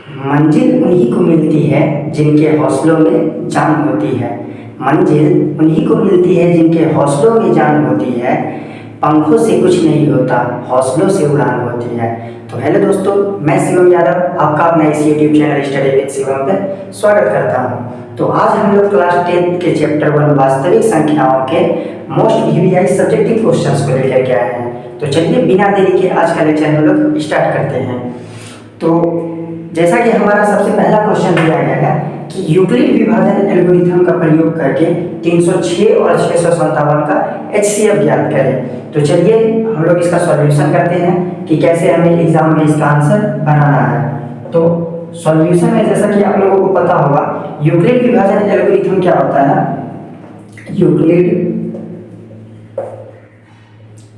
मंजिल उन्हीं को मिलती है जिनके हौसलों में जान होती है। मंजिल उन्हीं को मिलती है जिनके हौसलों में जान होती है। पंखों से कुछ नहीं होता, हौसलों से उड़ान होती है। तो हेलो दोस्तों, मैं शिवम यादव आपका अपना इस YouTube channel study with Shivam पे स्वागत करता हूं। तो आज हम लोग क्लास 10 के चैप्टर 1 वास्तविक संख्याओं के मोस्ट वीवीआई सब्जेक्टिव क्वेश्चंस को लेकर के आए हैं। तो चलिए बिना देरी के आज का लेक्चर हम लोग स्टार्ट करते हैं। तो जैसा कि हमारा सबसे पहला क्वेश्चन दिया गया है कि यूक्लिड विभाजन एल्गोरिथम का प्रयोग करके 306 और 657 का HCF ज्ञात करें। तो चलिए हम लोग इसका सॉल्यूशन करते हैं कि कैसे हमें एग्जाम में इसका आंसर बनाना है। तो सॉल्यूशन में जैसा कि आप लोगों को पता होगा, यूक्लिड विभाजन एल्गोरिथम क्या होता है। यूक्लिड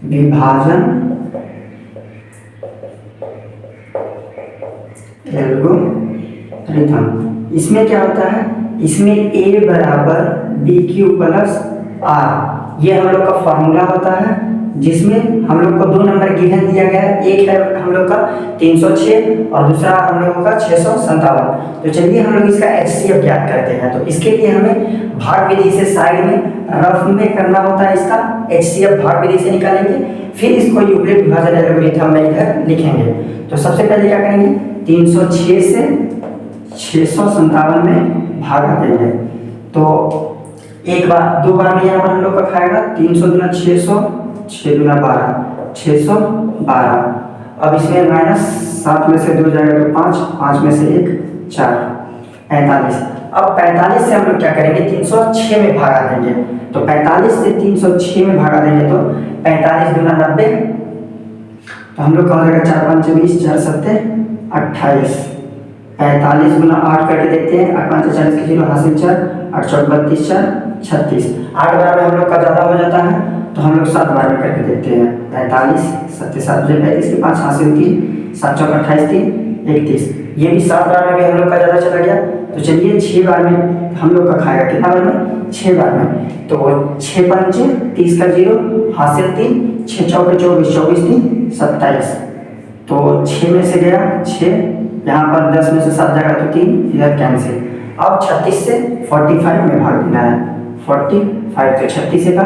विभाजन एल्गोरिथम, इसमें क्या होता है, इसमें a बराबर बी क्यू प्लस आर, ये हम लोग का फॉर्मूला होता है, जिसमें हम लोग को दो नंबर गिवन दिया गया है। एक है हम लोग का 306 और दूसरा हम लोगों का 657। तो चलिए हम लोग इसका HCF ज्ञात करते हैं। तो इसके लिए हमें भाग विधि से साइड में रफ में करना होता है। इसका HCF भाग विधि से निकालेंगे, फिर इसको यूक्लिड विभाजन एल्गोरिथम में इधर लिखेंगे। तो सबसे पहले क्या करेंगे, 306 से 657 में भागा देंगे। तो एक बार दो बार में यहाँ पर हम लोग का खाएगा 300 गुना 600, 6 गुना 12, 612। अब इसमें माइनस 7 में से 2 जाएगा तो 5, 5 में से 1 4, 45। अब 45 से हम लोग क्या करेंगे, 306 में भागा देंगे। तो 45 से 306 में भागा देंगे तो 45 गुना 90, तो हम लोग का हो जाएगा 4 5 20, 4 7 28। 45 गुना 8 करके देखते हैं, 8 5 40 की 0 हासिल 4, 8 4 32 4 36। 8 बार में हम लोग का ज़्यादा हो जाता है तो हम लोग 7 बार में करके देखते हैं। 45 7 7 35 के 5 हासिल 3, 7 4 28 3 31। ये भी 7 बार में भी हम लोग का ज़्यादा चला गया। तो चलिए 6 बार में हम लोग का खाएगा, कितना बार में, 6 बार में। तो 6 5 30 का 0 हासिल 3, 6 4 24 24 3 27। तो 6 में से गया 6, यहाँ पर 10 में से 7 जाएगा तो 3, इधर कैंसिल। अब 36 से 45 में भाग देना है। 45 तो 36 का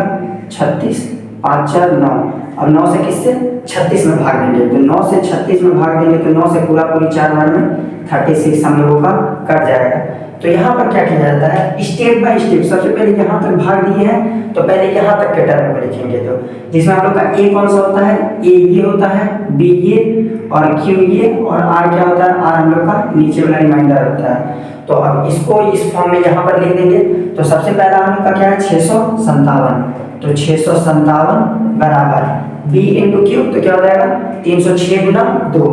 36, 5 4 9। अब 9 से किससे, 36 में भाग देंगे। तो 9 से 36 में भाग देंगे तो 9 से पूरा पूरी 4 बार में 36 हम लोगों का कट जाएगा। तो यहाँ पर क्या किया जाता है, स्टेप बाय स्टेप। सबसे पहले यहाँ तक भाग दिए हैं तो पहले यहाँ तक के टर्म को लिखेंगे। तो जिसमें हम लोग का A कौन सा होता है, A ये होता है, B ये और Q ये, और R क्या होता है, R हम लोग का नीचे वाला रिमाइंडर होता है। तो अब इसको इस फॉर्म में यहाँ पर लिख देंगे। तो सबसे पहला हम लोग का क्या है, 657। तो 657 बराबर B इंटू Q, तो क्या हो जाएगा 306 गुना 2।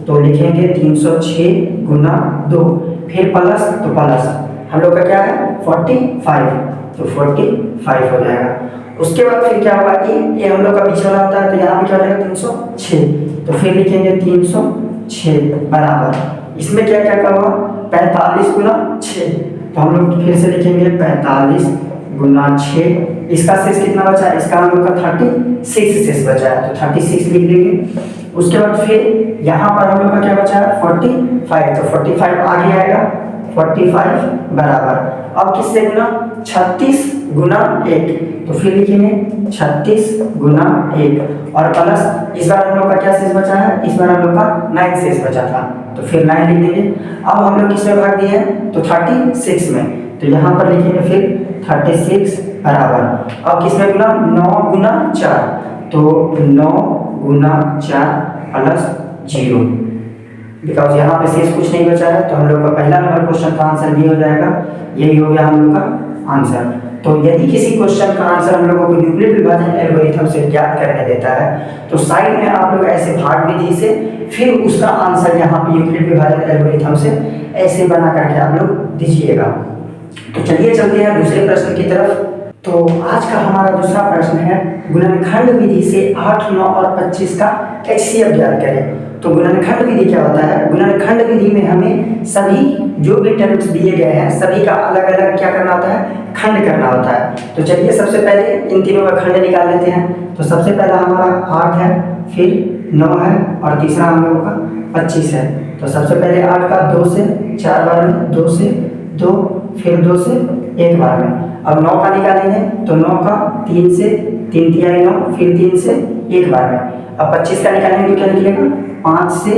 तो लिखेंगे 306 गुना 2, फिर प्लस, तो प्लस हम लोग का क्या है 45, तो 45 हो जाएगा। उसके बाद फिर क्या होगा, ये हम लोग का बीच वाला होता है, तो यहाँ पे क्या हो जाएगा 306। तो फिर लिखेंगे 306 बराबर, इसमें क्या क्या का होगा 45 गुना 6। तो हम लोग फिर से लिखेंगे 45 गुना 6। इसका शेष कितना बचा है, इसका हम लोग का 36 शेष बचा है, तो 36 लिख देंगे। उसके बाद फिर यहाँ पर हम लोग का क्या बचा है 45, तो 45 आगे आएगा। 45 बराबर, अब किससे गुना, 36 गुना 1। तो फिर लिखेंगे 36 गुना 1 और प्लस, इस बार हम लोग का क्या शेष बचा है, इस बार हम लोग का 9 शेष बचा था, तो फिर 9 लिख देंगे। अब हम लोग किसमें भाग दिए हैं, तो 36 में। तो यहाँ पर लिखेंगे फिर 36 बराबर, अब किसमें गुना, 9 गुना 4। तो 9 गुना 4 प्लस 0, बिकॉज यहाँ पे शेष कुछ नहीं बचा है। तो हम लोग का पहला नंबर क्वेश्चन का आंसर भी हो जाएगा। यही हो गया हम लोग का आंसर। तो यदि किसी क्वेश्चन का आंसर हम लोगों को यूक्लिड विभाजन एल्गोरिथम से ज्ञात करने देता है तो साइड में आप लोग ऐसे भाग विधि से फिर उसका आंसर यहाँ पे यूक्लिड विभाजन एल्गोरिथम से ऐसे बना करके आप लोग दीजिएगा। तो चलिए चलते हैं दूसरे प्रश्न की तरफ। तो आज का हमारा दूसरा प्रश्न है, गुणनखंड विधि से 8 9 और 25 का HCF ज्ञात करें। तो गुणनखंड विधि क्या होता है, गुणनखंड विधि में हमें सभी जो भी टर्म्स दिए गए हैं सभी का अलग अलग क्या करना होता है, खंड करना होता है। तो चलिए सबसे पहले इन तीनों का खंड निकाल लेते हैं। तो सबसे पहला हमारा 8 है, फिर 9 है और तीसरा हम लोगों का 25 है। तो सबसे पहले 8 का 2 से 4 बार में, 2 से 2, फिर 2 से 1 बार में। अब 9 का निकालेंगे तो 9 का 3 से 3 तिहाई 9, फिर 3 से 1 बार में। अब 25 का निकालेंगे तो क्या निकलेगा, 5 से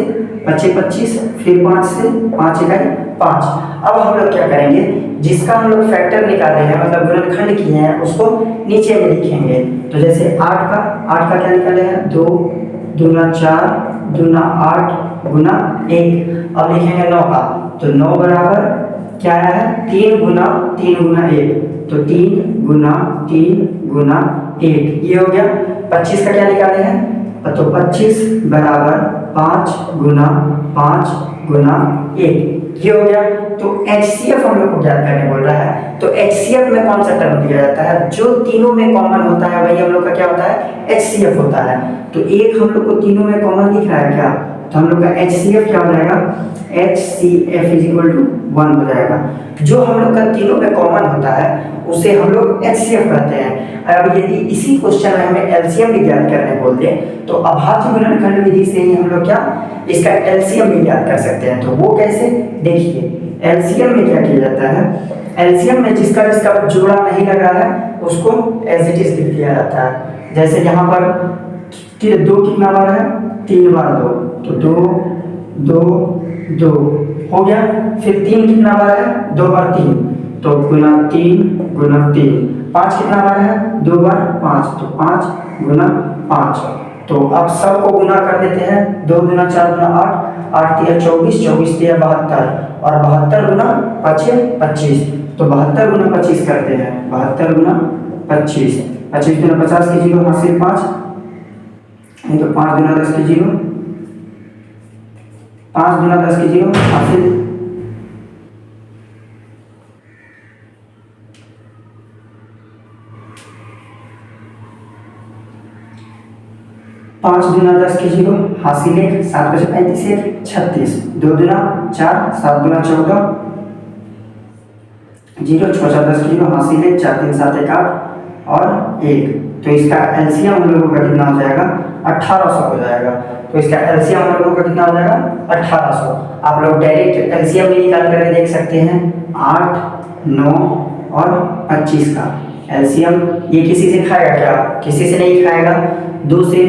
25 25, फिर 5 से 5 इकाई 5। अब हम लोग क्या करेंगे, जिसका हम लोग फैक्टर निकाले हैं मतलब गुणनखंड किए हैं उसको नीचे में लिखेंगे। तो जैसे 8 का क्या निकाले हैं, 2 दूना 4 दूना 8 गुना 1। अब लिखेंगे 9 का, तो 9 बराबर क्या है, 3 गुना 1, तो 3 गुना 1, ये हो गया। 25 का क्या निकाले हैं, तो 25 बराबर 5 गुना 1, ये हो गया। तो HCF हम लोग को ज्ञात करने बोल रहा है। तो HCF में कौन सा टर्म दिया जाता है, जो तीनों में कॉमन होता है वही हम लोग का क्या होता है, HCF होता है। तो एक हम लोग को तीनों में कॉमन दिख रहा है क्या, तो हम लोग का HCF क्या हो जाएगा, HCF = 1 हो जाएगा। जो हम लोग का तीनों में कॉमन होता है उसे हम लोग HCF कहते हैं। अब यदि इसी क्वेश्चन में हमें LCM भी ज्ञात करने बोलते हैं तो अभाज्य गुणनखंड विधि से ही हम लोग क्या इसका LCM भी ज्ञात कर सकते हैं। तो वो कैसे, देखिए LCM में क्या किया जाता है, LCM में जिसका जोड़ा नहीं लगा है उसको एज इट इज लिख दिया जाता है। जैसे यहाँ पर 2 कितना बार है, 3 बार 2, तो 2 हो गया। फिर 3 कितना बार है, 2 बार 3, तो गुना 3 3। 5 कितना बार है, 2 बार 5, तो 5 गुना 5। तो अब सबको गुना कर देते हैं, 2 दूना 4 दूना 8, 8 तिया 24, 24 तिया 72, और 72 गुना 25। तो 72 गुना 25 करते हैं, 72 गुना 25, 25 गुना 50 की 0 हासिल 5, नहीं तो 5 गुना 10 की 0, 5 गुना 10 की 0 हासिल 5 दूना 10 की 0 हासिल 1, 7 5 35 1 36, 2 दूना 4, 7 दूना 14, 0 6 4 10 की 0 हासिल 1, 4 3 7 1 8 और 1। तो इसका एलसीएम हम लोगों का कितना हो जाएगा, 1800 हो जाएगा। तो इसका एलसीएम हम लोगों का कितना हो जाएगा, 1800। आप लोग डायरेक्ट एलसीएम भी निकाल करके देख सकते हैं, 8 9 और 25 का एलसीएम ये किसी से खाएगा क्या, किसी से नहीं खाएगा। 2 से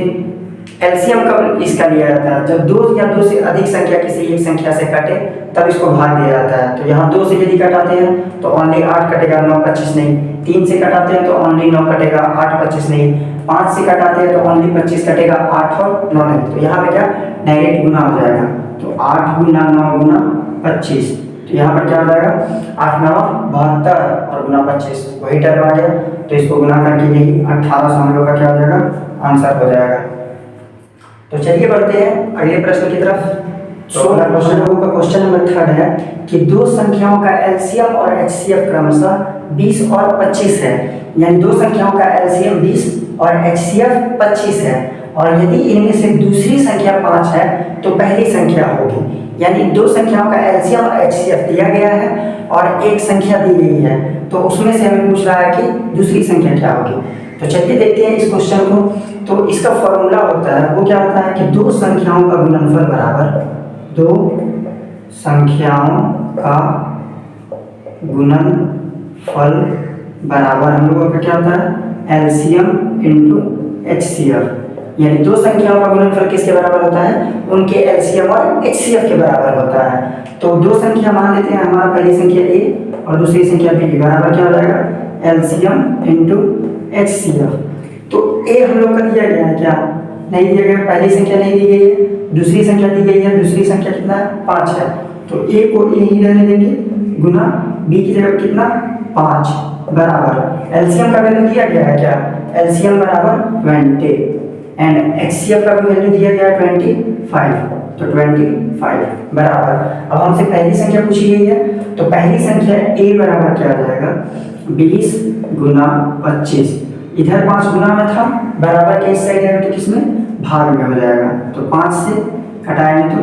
एलसीएम कब इसका लिया जाता है, जब 2 या 2 से अधिक संख्या किसी एक संख्या से कटे तब इसको भाग दिया जाता है। तो यहाँ 2 से यदि कटाते हैं तो ओनली 8 कटेगा, 9 25 नहीं। 3 से कटाते हैं तो ओनली 9 कटेगा, 8 25 नहीं। 5 से कटाते हैं तो ओनली 25 कटेगा, 8 और 9 नहीं। तो यहाँ पे क्या डायरेक्ट गुना हो जाएगा, तो 8 गुना 9 गुना 25। तो यहाँ पर क्या हो जाएगा, 8 9 72 और गुना 25 वही टर्म आ गया। तो इसको गुना करके यही 1800 हम लोग का क्या हो जाएगा, आंसर हो जाएगा। तो चलिए बढ़ते हैं अगले प्रश्न की तरफ। तो अगला क्वेश्चन का क्वेश्चन नंबर 3 है कि दो संख्याओं का एलसीएम और एचसीएफ क्रमशः 20 और 25 है। यानी दो संख्याओं का एलसीएम 20 और एचसीएफ 25 है, और यदि इनमें से दूसरी संख्या 5 है तो पहली संख्या होगी। यानी दो संख्याओं का एलसीएम और एचसीएफ दिया गया है और एक संख्या दी गई है, तो उसमें से हमें पूछ रहा है कि दूसरी संख्या क्या होगी। तो चलिए देखते हैं इस क्वेश्चन को। तो इसका फॉर्मूला होता है, वो क्या होता है कि दो संख्याओं का गुणनफल बराबर, दो संख्याओं का गुणनफल बराबर हम लोगों का क्या होता है, एलसीएम इंटू एचसीएफ। यानी दो संख्याओं का गुणनफल किसके बराबर होता है, उनके एलसीएम और एचसीएफ के बराबर होता है। तो दो संख्या मान लेते हैं, हमारा पहली संख्या ए और दूसरी संख्या बी, बराबर क्या हो जाएगा, एलसीएम इंटू एचसीएफ। तो ए हम लोग का दिया गया है क्या, नहीं दिया गया, पहली संख्या नहीं दी गई है, दूसरी संख्या दी गई है, दूसरी संख्या कितना है, 5 है। तो ए को ए ही रहने देंगे, गुना बी की जगह कितना 5 बराबर एलसीएम का वैल्यू दिया गया है क्या, एलसीएम बराबर 20 एंड एचसीएफ का वैल्यू दिया गया है 25, तो 25 बराबर। अब हमसे पहली संख्या पूछी गई है, तो पहली संख्या ए बराबर क्या आ जाएगा, 20 गुना 25। इधर 5 गुना में था, बराबर के इस साइड है तो किसमें, भाग में हो जाएगा। तो 5 से कटाएंगे तो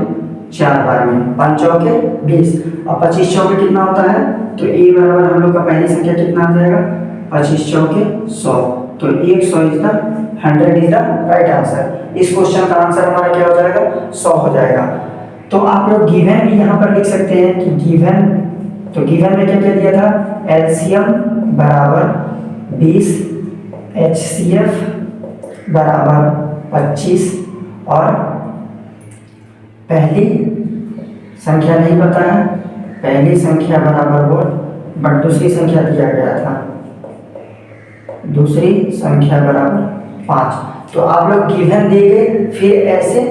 4 बार में, 5 चौके 20 और 25 चौके कितना होता है, तो ए बराबर हम लोग का पहली संख्या कितना आ जाएगा, 25 चौके 100। तो 100 is the 100 is the right answer. इस क्वेश्चन का आंसर हमारा क्या हो जाएगा, 100 हो जाएगा। तो आप लोग गिवन भी यहाँ पर लिख सकते हैं कि गिवन, तो गिवन में क्या क्या दिया था, एलसीएम बराबर 20, एचसीएफ बराबर 25 और पहली संख्या नहीं पता है, पहली संख्या बराबर वोट, बट दूसरी संख्या दिया गया था, दूसरी संख्या बराबर 5। तो आप लोग गिवन देंगे फिर ऐसे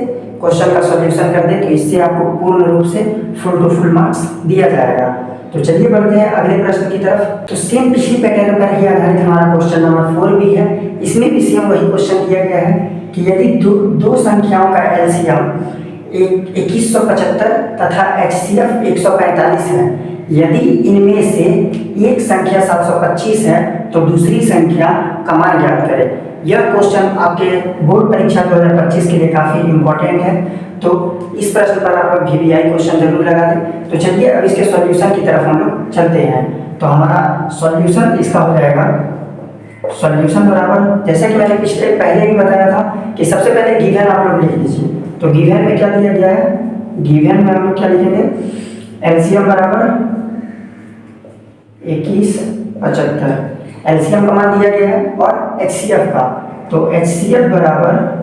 क्वेश्चन का सॉल्यूशन कर दें, तो इससे आपको पूर्ण रूप से फुल टू फुल मार्क्स दिया जाएगा। तो चलिए बढ़ते हैं अगले प्रश्न की तरफ। तो सेम पिछली पैटर्न पर ही आधारित हमारा क्वेश्चन नंबर 4 भी है। इसमें भी सेम वही क्वेश्चन दिया गया है कि यदि दो संख्याओं का एलसीएम 2175 तथा एचसीएफ 145 है, यदि इनमें से एक संख्या 725 है तो दूसरी संख्या का मान ज्ञात करें। यह क्वेश्चन आपके बोर्ड परीक्षा 2025 के लिए काफ़ी इंपॉर्टेंट है, तो इस प्रश्न पर आप लोग VVI क्वेश्चन जरूर लगा दें। तो चलिए अब इसके सॉल्यूशन की तरफ हम लोग चलते हैं। तो हमारा सॉल्यूशन इसका हो जाएगा, सॉल्यूशन बराबर, जैसे कि मैंने पहले भी बताया था कि सबसे पहले गिवन आप लोग लिख लीजिए। तो गिवन में क्या दिया गया है, गिवन में हम लोग क्या लिखेंगे, एलसीएम बराबर 2175, एलसीएम का मान दिया गया है, और एचसीएफ का, तो एचसीएफ बराबर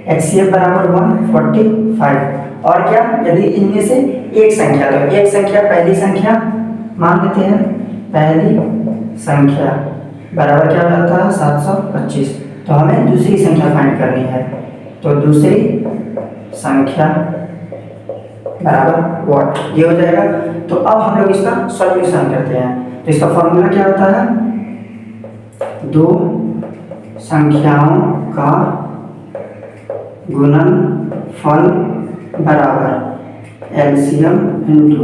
145। और क्या, यदि इनमें से एक संख्या, तो एक संख्या पहली संख्या मान लेते हैं, पहली संख्या बराबर क्या हो जाता है 725। तो हमें दूसरी संख्या फाइंड करनी है, तो दूसरी संख्या बराबर व्हाट, ये हो जाएगा। तो अब हम लोग इसका सॉल्यूशन करते हैं। तो इसका फॉर्मूला क्या होता है, दो संख्याओं का गुणनफल बराबर एलसीएम इंटू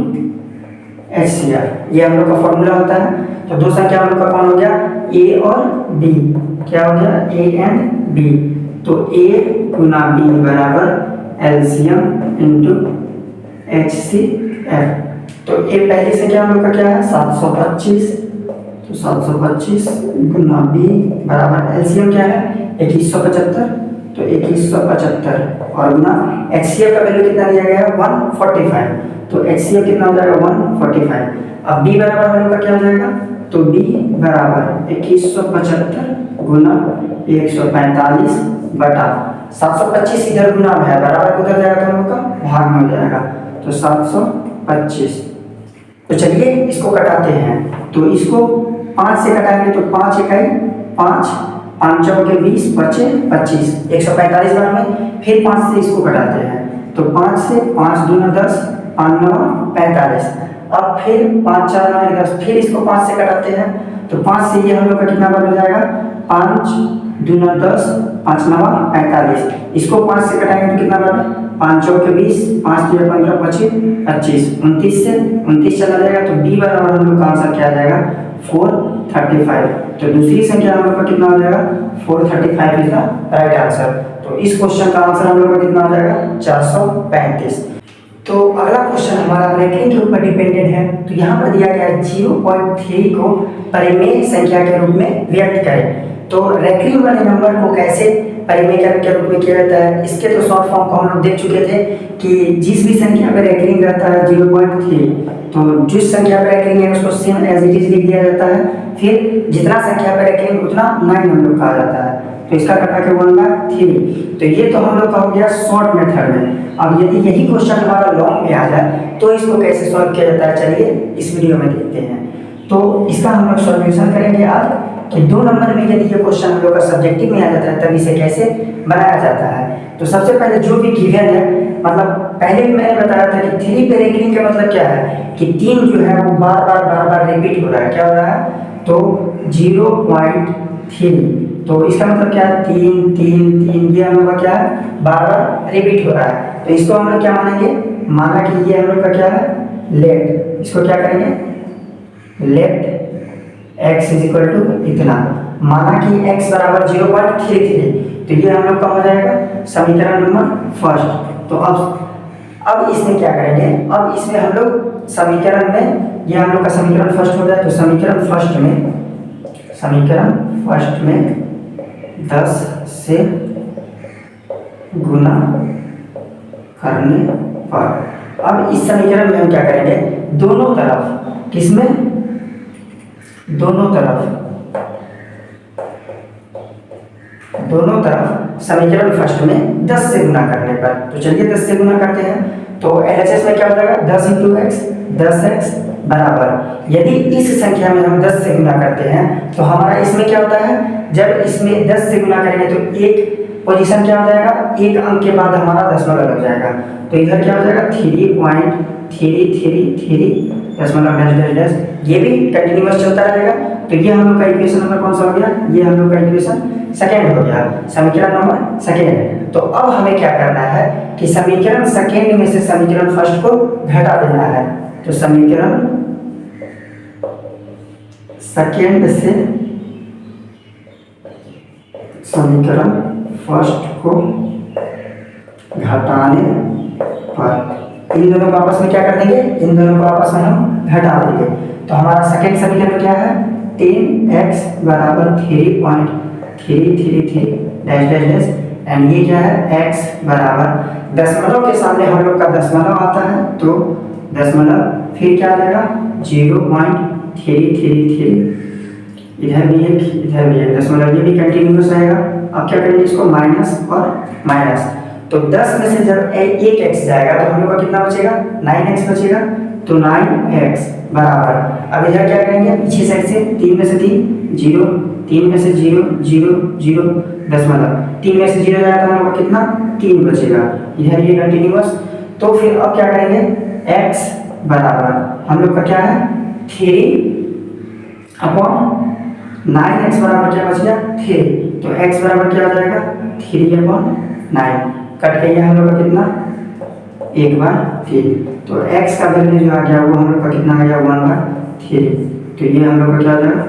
एचसीएफ, ये हम लोग का फॉर्मूला होता है। तो दो संख्या हम लोग का कौन हो गया, ए और बी, क्या हो गया, ए एंड बी। तो ए गुना बी बराबर एलसीएम इंटू एचसीएफ। तो ए पहली संख्या हम लोग का क्या है 725, तो 725 गुना बी बराबर एलसीएम क्या है 2175, तो 2175 और गुना एचसीएफ का वैल्यू कितना दिया गया है 145, तो एचसीएफ कितना हो जाएगा 145। अब बी बराबर हम लोग का क्या हो जाएगा, तो बी बराबर 2175 गुना 145 बटा 725, इधर गुना है बराबर उधर जाएगा तो हम लोग का भाग में हो जाएगा, तो 725। तो चलिए इसको कटाते हैं। तो इसको 5 से कटाएंगे तो 5 इकाई 5, 5 चौके 20 बचे 25, 145 बार में फिर 5 से इसको कटाते हैं। तो 5 से 5 दूना 10, 5 9 45। अब फिर 5 4 9 10, फिर इसको 5 से कटाते हैं। तो 5 से ये हम लोग का कितना बार हो जाएगा 5 दूना 10, 5 9 45। इसको 5 से कटाएंगे तो कितना बार, 5 चौके 20, 5 3 15 25 25, 29 से 29 चला जाएगा। तो बी बराबर हम लोग का आंसर क्या आ जाएगा 435। तो दूसरी संख्या हम लोग का कितना हो जाएगा 435 इज द राइट आंसर। तो इस क्वेश्चन का आंसर हम लोग का कितना हो जाएगा 435। तो अगला क्वेश्चन हमारा रैंकिंग के ऊपर डिपेंडेंट है। तो यहाँ पर दिया गया है 0.3 को परिमेय संख्या के रूप में व्यक्त करें। तो रैंकिंग वाले नंबर को कैसे परिमेय के रूप में किया जाता है, इसके तो शॉर्ट फॉर्म को हम लोग देख चुके थे कि जिस भी संख्या पर रैंकिंग रहता है 0.3, तो जिस संख्या पर रैंकिंग है उसको सेम एज इट इज लिख दिया जाता है। फिर जितना संख्या पर रैंकिंग उतना 9 हम लोग कहा जाता है। तो इसका कटा के 1/3। तो ये तो हम लोग का हो गया शॉर्ट मेथड में। अब यदि यही क्वेश्चन हमारा लॉन्ग में आ जाए तो इसको कैसे सॉल्व किया जाता है, चलिए इस वीडियो में देखते हैं। तो इसका हम लोग सॉल्यूशन करेंगे आज कि 2 नंबर में यदि ये क्वेश्चन हम लोग का सब्जेक्टिव में आ जाता है तब इसे कैसे बनाया जाता है। तो सबसे पहले जो भी गिवन है, मतलब पहले भी मैंने बताया था कि 3 पे रैंकिंग का मतलब क्या है कि 3 जो है वो बार बार रिपीट हो रहा है। क्या हो रहा है, तो 0.3, तो इसका मतलब क्या है 3 3 3, ये हम लोग का क्या है बार रिपीट हो रहा है। तो इसको हम लोग क्या मानेंगे, माना कि ये हम लोग का क्या है लेट, इसको क्या करेंगे let x is equal to इतना, माना कि x बराबर 0.33, तो ये हम लोग का हो जाएगा समीकरण नंबर फर्स्ट। तो अब इसमें क्या करेंगे, अब इसमें हम लोग समीकरण में, ये हम लोग का समीकरण फर्स्ट हो जाए तो समीकरण फर्स्ट में 10 से गुना करने पर अब इस समीकरण में हम क्या करेंगे, दोनों तरफ, किसमें, दोनों तरफ समीकरण फर्स्ट में 10 से गुना करने पर, तो चलिए 10 से गुना करते हैं। तो LHS में क्या हो जाएगा, 10 × x 10x बराबर, यदि इस संख्या में हम 10 से गुना करते हैं तो हमारा इसमें क्या होता है, जब इसमें 10 से गुना करेंगे तो एक पोजीशन क्या हो जाएगा, एक अंक के बाद हमारा दशमलव लग जाएगा, तो इधर क्या हो जाएगा 3.333 दशमलव डैश डैश डैश, ये भी कंटिन्यूअस चलता रहेगा। तो ये हम लोग का इक्वेशन नंबर कौन सा हो गया, ये हम लोग का इक्वेशन सेकेंड हो गया, समीकरण नंबर सेकेंड। तो अब हमें क्या करना है कि समीकरण सेकेंड में से समीकरण फर्स्ट को घटा देना है, तो समीकरण सेकेंड से समीकरण फर्स्ट को घटाने पर इन दोनों को आपस में क्या कर देंगे, इन दोनों को आपस में हम घटा देंगे। तो हमारा सेकेंड समीकरण क्या है, 10x बराबर 3.333 डैश डैश डैश, एंड ये क्या है x बराबर दशमलव के सामने हम लोग का दशमलव आता है, तो दशमलव फिर क्या आ जाएगा 0.333, इधर भी एक दशमलव, ये भी कंटिन्यूअस रहेगा। अब क्या करेंगे, इसको माइनस और माइनस, तो 10 में से जब एक x जाएगा तो हम लोग का कितना बचेगा, 9x बचेगा, तो 9x बराबर, अब इधर क्या करेंगे, पीछे साइड से 3 में से 3 0, 3 में से 0 0 0 दशमलव, 3 में से 0 जाएगा तो हम लोग का कितना 3 बचेगा, इधर ये कंटिन्यूअस। तो फिर अब क्या करेंगे, x बराबर हम लोग का क्या है 3/9x बराबर क्या बच गया 3, तो x बराबर क्या हो जाएगा 3/9, कट के हम लोग का कितना 1/3, तो x का वैल्यू जो आ गया वो हम लोग का कितना आ गया 1/3, तो ये हम लोग का क्या हो जाएगा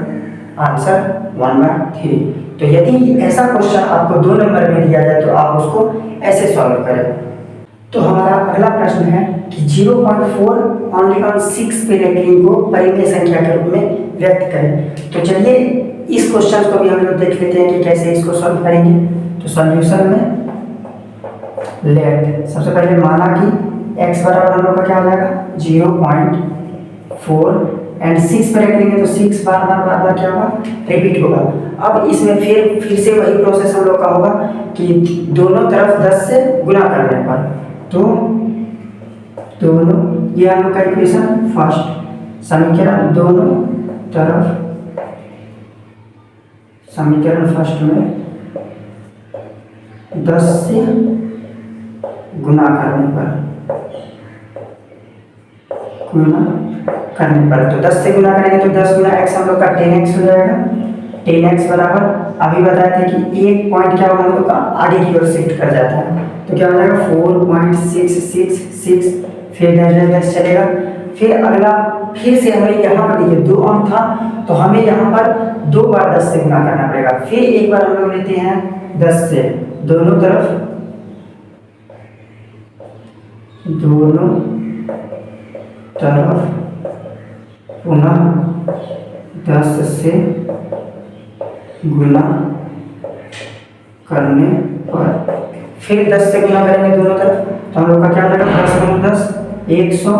आंसर 1/3। तो यदि ऐसा क्वेश्चन आपको 2 नंबर में दिया जाए तो आप उसको ऐसे सॉल्व करें। तो हमारा अगला प्रश्न है कि 0.4 ओनली ऑन 6 पे रेखिंग को परिमेय संख्या के रूप में व्यक्त करें। तो चलिए इस क्वेश्चन को भी हम लोग देख लेते हैं कि कैसे इसको सॉल्व करेंगे। तो सॉल्यूशन में लेट सबसे पहले माना कि x बराबर हम लोग का क्या हो जाएगा 0.4 एंड 6 पर करेंगे तो 6 बार बार क्या होगा रिपीट होगा। अब इसमें फिर से वही प्रोसेस हम लोग का होगा कि दोनों तरफ 10 से गुणा करने पर, तो दोनों ये हम लोग का इक्वेशन फर्स्ट, समीकरण दोनों तरफ समीकरण फर्स्ट में 10 से गुणा करने पर तो 10 से गुणा करेंगे तो 10 गुना x हम लोग का 10x हो जाएगा। 10x बराबर अभी बताए थे कि एक पॉइंट क्या होगा हम लोग का आगे की ओर शिफ्ट कर जाता है, तो क्या हो जाएगा 4.666, फिर डैश डैश चलेगा। फिर अगला फिर से हमें यहाँ पर देखिए 2 अंक था तो हमें यहाँ पर 2 बार 10 से गुणा करना पड़ेगा। फिर एक बार हम लोग लेते हैं 10 से दोनों तरफ पुनः 10 से गुणा करने पर फिर 10 से गुणा करेंगे दोनों तरफ तो हम लोग का क्या हो जाएगा 10 × 10 100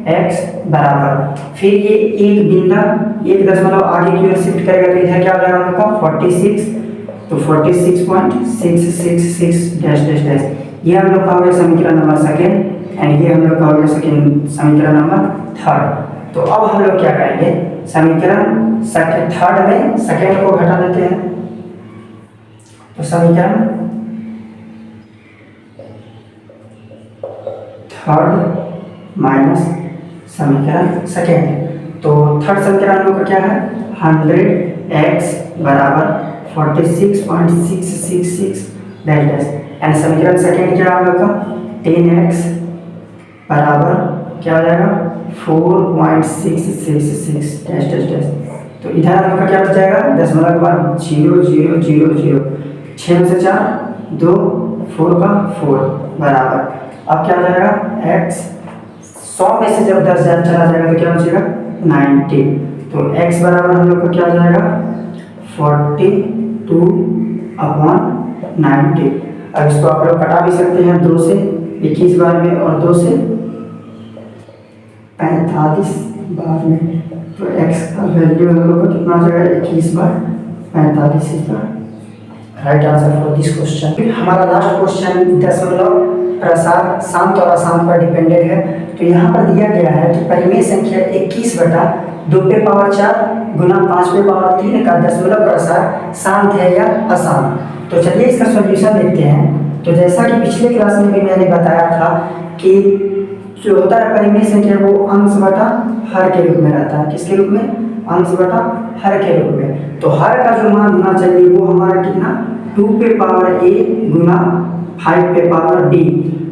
x बराबर, फिर ये एक बिंदा 1 आगे की ओर शिफ्ट करेगा तो इधर क्या हो जाएगा हम लोग का 46, तो 46.666 डैश डैश डैश, ये हम लोग का हो गया समीकरण नंबर सेकेंड एंड ये हम लोग का हो गया समीकरण नंबर थर्ड। तो अब हम लोग क्या करेंगे, समीकरण थर्ड में सेकेंड को घटा देते हैं, तो समीकरण थर्ड माइनस समीकरण सेकेंड, तो थर्ड समीकरण हम लोग का क्या है 100x बराबर 46.666 डैश डैश एंड समीकरण सेकेंड क्या हम लोग का 10x बराबर क्या हो जाएगा 4.666 डैश डैश डैश, तो इधर हम लोग का क्या बच जाएगा दशमलव के बाद 0 0 0 0, 6 से 4 2 4 का 4 बराबर, अब क्या हो जाएगा x 100 में से जब 10 चला जाएगा तो क्या बचेगा 90, तो x बराबर हम लोग का क्या हो जाएगा 42/90। अब इसको आप लोग कटा भी सकते हैं 2 से 21 बार में और 2 से 45 बार में, तो x का वैल्यू हम लोग को कितना आ जाएगा 21 बार 45 इसका right answer for this question. हमारा लास्ट क्वेश्चन दशमलव प्रसार शांत और अशांत पर डिपेंडेंट है। तो यहाँ पर दिया गया है कि परिमेय संख्या 21 बटा 2 पे पावर 4 गुना 5 पे पावर 3 का दशमलव प्रसार शांत है या अशांत। तो चलिए इसका सॉल्यूशन देखते हैं। तो जैसा कि पिछले क्लास में भी मैंने बताया था कि जो होता है परिमेय संख्या वो अंश बटा हर के रूप में रहता है। किसके रूप में? अंश बटा हर के रूप में। तो हर का जो मान होना चाहिए वो हमारा कितना 2 पे पावर a गुना 5 पे पावर b,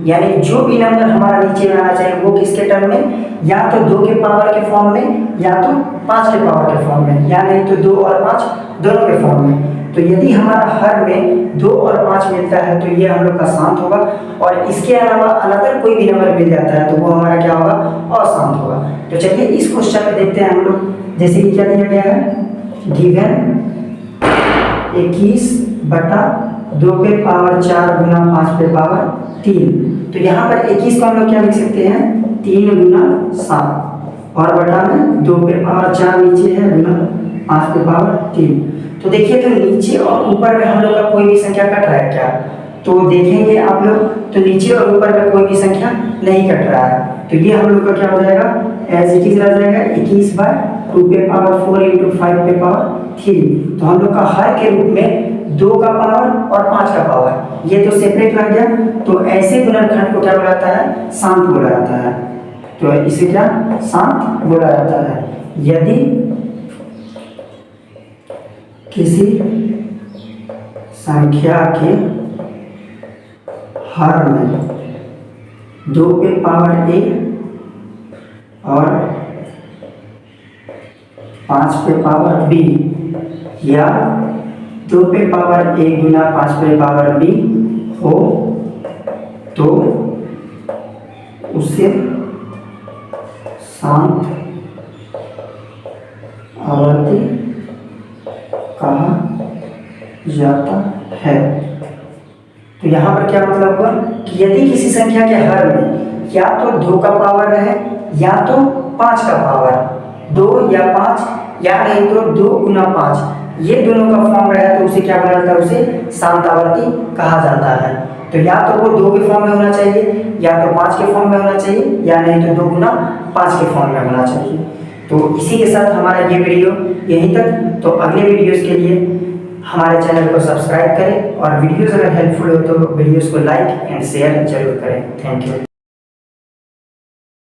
यानी जो भी नंबर हमारा नीचे में आना चाहिए वो किसके टर्म में, या तो 2 के पावर के फॉर्म में या तो 5 के पावर के फॉर्म में, या नहीं तो 2 और 5 दोनों के फॉर्म में। तो यदि हमारा हर में 2 और 5 मिलता है तो ये हम लोग का शांत होगा, और इसके अलावा अगर कोई भी नंबर मिल जाता है तो वो हमारा क्या होगा, अशांत होगा। तो चलिए इस क्वेश्चन में देखते हैं हम लोग। जैसे कि क्या दिया गया है, गिवन 21 बटा 2 पे पावर 4 गुना 5 पे पावर 3। तो यहाँ पर 21 को हम लोग क्या लिख सकते हैं 3 गुना 7, और बटा में 2 पे पावर 4 नीचे है गुना 5 पे पावर 3। तो देखिए तो नीचे और ऊपर में हम लोग का कोई भी संख्या कट रहा है क्या, तो देखेंगे आप लोग तो नीचे और ऊपर में कोई भी संख्या नहीं कट रहा है। तो ये हम लोग का क्या हो जाएगा, एज इट इज रह जाएगा 21 बाय 2 पे पावर 4 इंटू 5 पे पावर 3। तो हम लोग का हर के रूप में 2 का पावर और 5 का पावर ये तो सेपरेट रह गया। तो ऐसे गुणनखंड को क्या बोला जाता है, शांत बोला जाता है। तो इसे क्या शांत बोला जाता है। यदि किसी संख्या के हर में 2 पे पावर a और 5 पे पावर b, या 2 पे पावर a गुना 5 पे पावर b हो तो उसे शांत आवर्ती कहा जाता है। तो यहाँ पर क्या मतलब हुआ कि यदि किसी संख्या के हर में या तो 2 का पावर है या तो 5 का पावर, 2 या 5 या नहीं तो 2 गुना 5, ये दोनों का फॉर्म रहे तो उसे क्या बोला जाता है, उसे शांत आवर्ती कहा जाता है। तो या तो वो 2 के फॉर्म में होना चाहिए, या तो 5 के फॉर्म में होना चाहिए, या नहीं तो 2 गुना 5 के फॉर्म में होना चाहिए। तो इसी के साथ हमारा ये वीडियो यहीं तक। तो अगले वीडियोस के लिए हमारे चैनल को सब्सक्राइब करें, और वीडियोस अगर हेल्पफुल हो तो वीडियोस को लाइक एंड शेयर जरूर करें। Thank you.